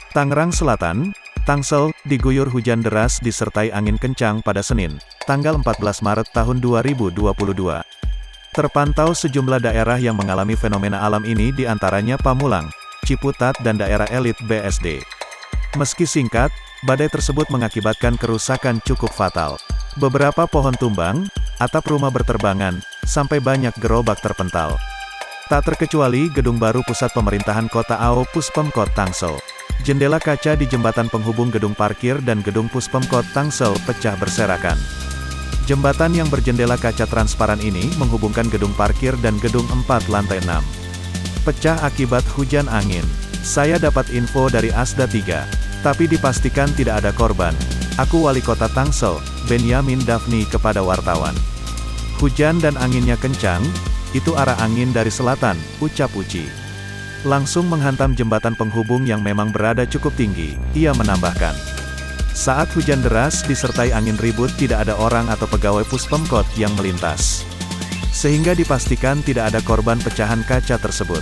Tangerang Selatan, Tangsel, diguyur hujan deras disertai angin kencang pada Senin, tanggal 14 Maret tahun 2022. Terpantau sejumlah daerah yang mengalami fenomena alam ini diantaranya Pamulang, Ciputat dan daerah elit BSD. Meski singkat, badai tersebut mengakibatkan kerusakan cukup fatal. Beberapa pohon tumbang, atap rumah berterbangan, sampai banyak gerobak terpental. Tak terkecuali gedung baru pusat pemerintahan Kota AO Puspemkot Tangsel. Jendela kaca di jembatan penghubung gedung parkir dan gedung Puspemkot Tangsel pecah berserakan. Jembatan yang berjendela kaca transparan ini menghubungkan gedung parkir dan gedung 4 lantai 6. Pecah akibat hujan angin. Saya dapat info dari Asda 3, tapi dipastikan tidak ada korban. Aku Wali Kota Tangsel, Benyamin Dafni kepada wartawan. Hujan dan anginnya kencang, itu arah angin dari selatan, ucap Uci. Langsung menghantam jembatan penghubung yang memang berada cukup tinggi, ia menambahkan. Saat hujan deras disertai angin ribut tidak ada orang atau pegawai Puspemkot yang melintas. Sehingga dipastikan tidak ada korban pecahan kaca tersebut.